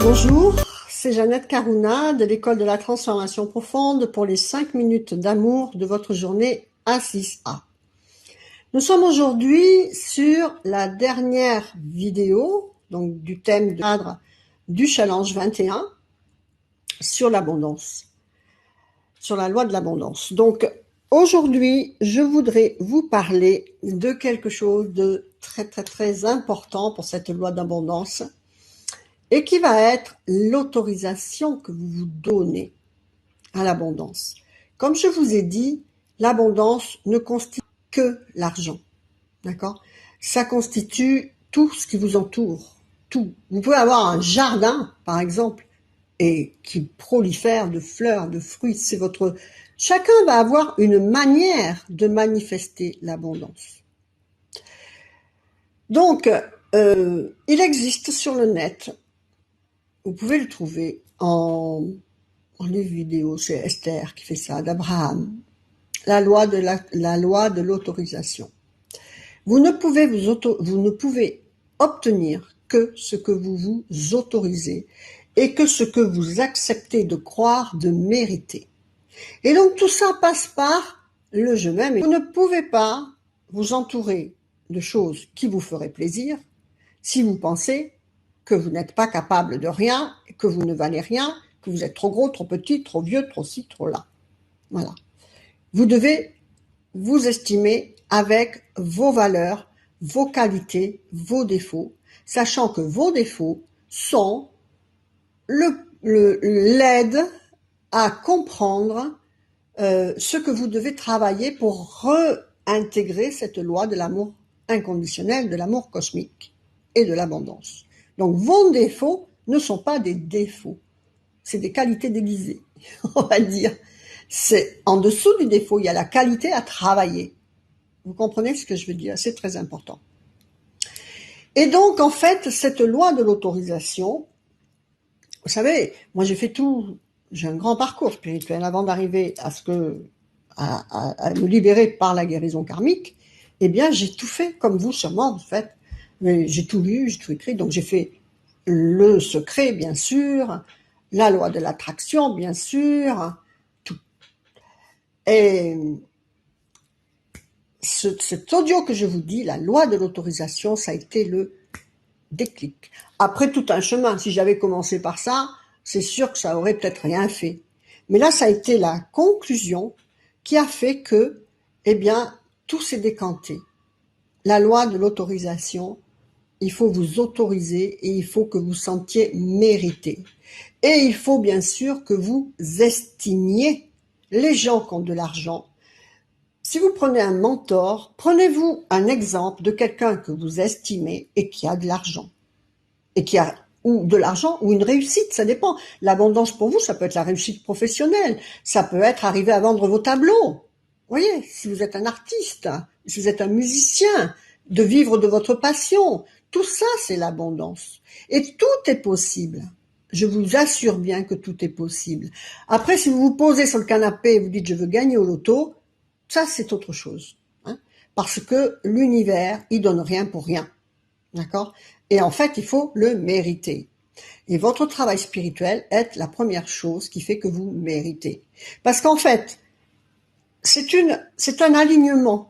Bonjour, c'est Jeannette Karouna de l'école de la transformation profonde pour les 5 minutes d'amour de votre journée A6A. Nous sommes aujourd'hui sur la dernière vidéo, donc du thème de cadre du challenge 21 sur l'abondance, sur la loi de l'abondance. Donc aujourd'hui, je voudrais vous parler de quelque chose de très important pour cette loi d'abondance, et qui va être l'autorisation que vous vous donnez à l'abondance. Comme je vous ai dit, l'abondance ne constitue que l'argent, d'accord? Ça constitue tout ce qui vous entoure, tout. Vous pouvez avoir un jardin, par exemple, et qui prolifère de fleurs, de fruits. C'est votre. Chacun va avoir une manière de manifester l'abondance. Donc, il existe sur le net. Vous pouvez le trouver en livre vidéo, c'est Esther qui fait ça, d'Abraham, la loi de l'autorisation. Vous ne pouvez obtenir que ce que vous vous autorisez et que ce que vous acceptez de croire, de mériter. Et donc tout ça passe par le je m'aime. Vous ne pouvez pas vous entourer de choses qui vous feraient plaisir si vous pensez que vous n'êtes pas capable de rien, que vous ne valez rien, que vous êtes trop gros, trop petit, trop vieux, trop ci, trop là. Voilà. Vous devez vous estimer avec vos valeurs, vos qualités, vos défauts, sachant que vos défauts sont l'aide à comprendre ce que vous devez travailler pour réintégrer cette loi de l'amour inconditionnel, de l'amour cosmique et de l'abondance. Donc vos défauts ne sont pas des défauts, c'est des qualités déguisées, on va dire. C'est en dessous du défaut, il y a la qualité à travailler. Vous comprenez ce que je veux dire? C'est très important. Et donc, en fait, cette loi de l'autorisation, vous savez, moi j'ai un grand parcours spirituel avant d'arriver à me libérer par la guérison karmique. Eh bien, j'ai tout fait, comme vous sûrement, en fait. Mais j'ai tout lu, j'ai tout écrit, donc j'ai fait le secret, bien sûr, la loi de l'attraction, bien sûr, tout. Et cet audio que je vous dis, la loi de l'autorisation, ça a été le déclic. Après tout un chemin, si j'avais commencé par ça, c'est sûr que ça aurait peut-être rien fait. Mais là, ça a été la conclusion qui a fait que, eh bien, tout s'est décanté. La loi de l'autorisation, il faut vous autoriser et il faut que vous sentiez mériter. Et il faut bien sûr que vous estimiez les gens qui ont de l'argent. Si vous prenez un mentor, prenez-vous un exemple de quelqu'un que vous estimez et qui a de l'argent. Et qui a ou de l'argent ou une réussite, ça dépend. L'abondance pour vous, ça peut être la réussite professionnelle, ça peut être arriver à vendre vos tableaux. Vous voyez, si vous êtes un artiste, si vous êtes un musicien, de vivre de votre passion, tout ça c'est l'abondance. Et tout est possible. Je vous assure bien que tout est possible. Après, si vous vous posez sur le canapé et vous dites je veux gagner au loto, ça c'est autre chose. Hein, parce que l'univers, il donne rien pour rien. D'accord? Et en fait, il faut le mériter. Et votre travail spirituel est la première chose qui fait que vous méritez. Parce qu'en fait, c'est un alignement.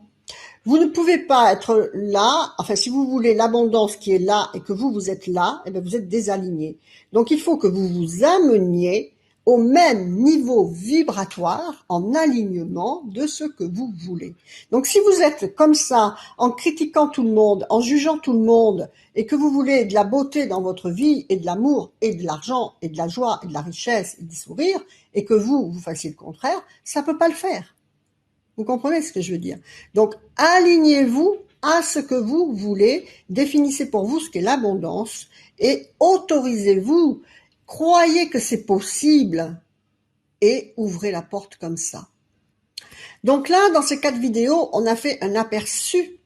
Vous ne pouvez pas être là, enfin, si vous voulez l'abondance qui est là et que vous êtes là, eh bien, vous êtes désaligné. Donc, il faut que vous vous ameniez au même niveau vibratoire, en alignement de ce que vous voulez. Donc, si vous êtes comme ça, en critiquant tout le monde, en jugeant tout le monde, et que vous voulez de la beauté dans votre vie, et de l'amour, et de l'argent, et de la joie, et de la richesse, et du sourire, et que vous fassiez le contraire, ça peut pas le faire. Vous comprenez ce que je veux dire? Donc, alignez-vous à ce que vous voulez, définissez pour vous ce qu'est l'abondance, et autorisez-vous. Croyez que c'est possible et ouvrez la porte comme ça. Donc là, dans ces 4 vidéos, on a fait un aperçu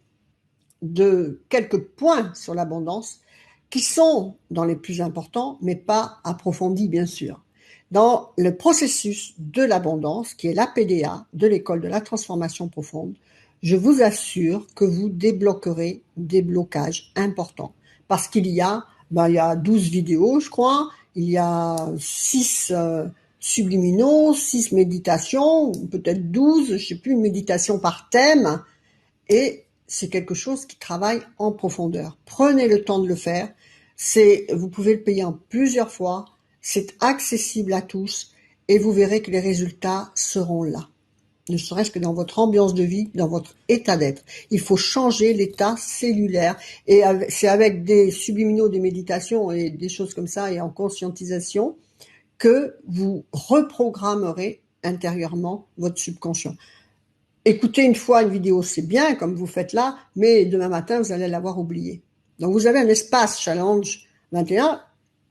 de quelques points sur l'abondance qui sont dans les plus importants, mais pas approfondis bien sûr. Dans le processus de l'abondance, qui est l'APDA de l'école de la transformation profonde, je vous assure que vous débloquerez des blocages importants. Parce qu'il y a 12 vidéos, je crois, il y a 6 subliminaux, 6 méditations, peut-être 12, je sais plus, une méditation par thème, et c'est quelque chose qui travaille en profondeur. Prenez le temps de le faire. Vous pouvez le payer en plusieurs fois. C'est accessible à tous et vous verrez que les résultats seront là. Ne serait-ce que dans votre ambiance de vie, dans votre état d'être. Il faut changer l'état cellulaire et c'est avec des subliminaux, des méditations et des choses comme ça et en conscientisation que vous reprogrammerez intérieurement votre subconscient. Écoutez une fois une vidéo, c'est bien, comme vous faites là, mais demain matin, vous allez l'avoir oublié. Donc, vous avez un espace Challenge 21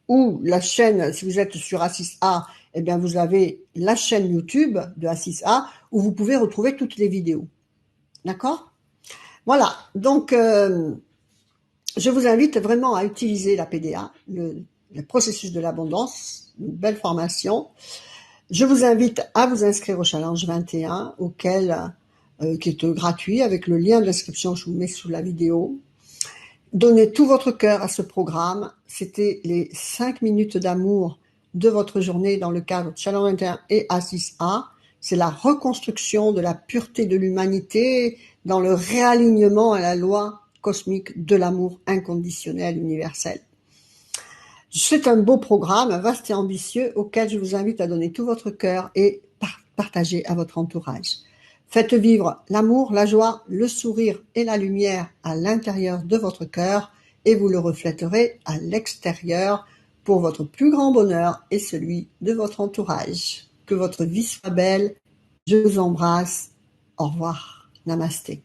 où la chaîne, si vous êtes sur A6A, eh bien, vous avez la chaîne YouTube de A6A où vous pouvez retrouver toutes les vidéos. D'accord? Voilà. Donc, je vous invite vraiment à utiliser la PDA, le processus de l'abondance, une belle formation. Je vous invite à vous inscrire au Challenge 21, qui est gratuit, avec le lien d'inscription que je vous mets sous la vidéo. Donnez tout votre cœur à ce programme. C'était les 5 minutes d'amour de votre journée dans le cadre de Challenge 21 et A6A. C'est la reconstruction de la pureté de l'humanité dans le réalignement à la loi cosmique de l'amour inconditionnel universel. C'est un beau programme, vaste et ambitieux, auquel je vous invite à donner tout votre cœur et partager à votre entourage. Faites vivre l'amour, la joie, le sourire et la lumière à l'intérieur de votre cœur et vous le reflèterez à l'extérieur pour votre plus grand bonheur et celui de votre entourage. Que votre vie soit belle. Je vous embrasse. Au revoir. Namasté.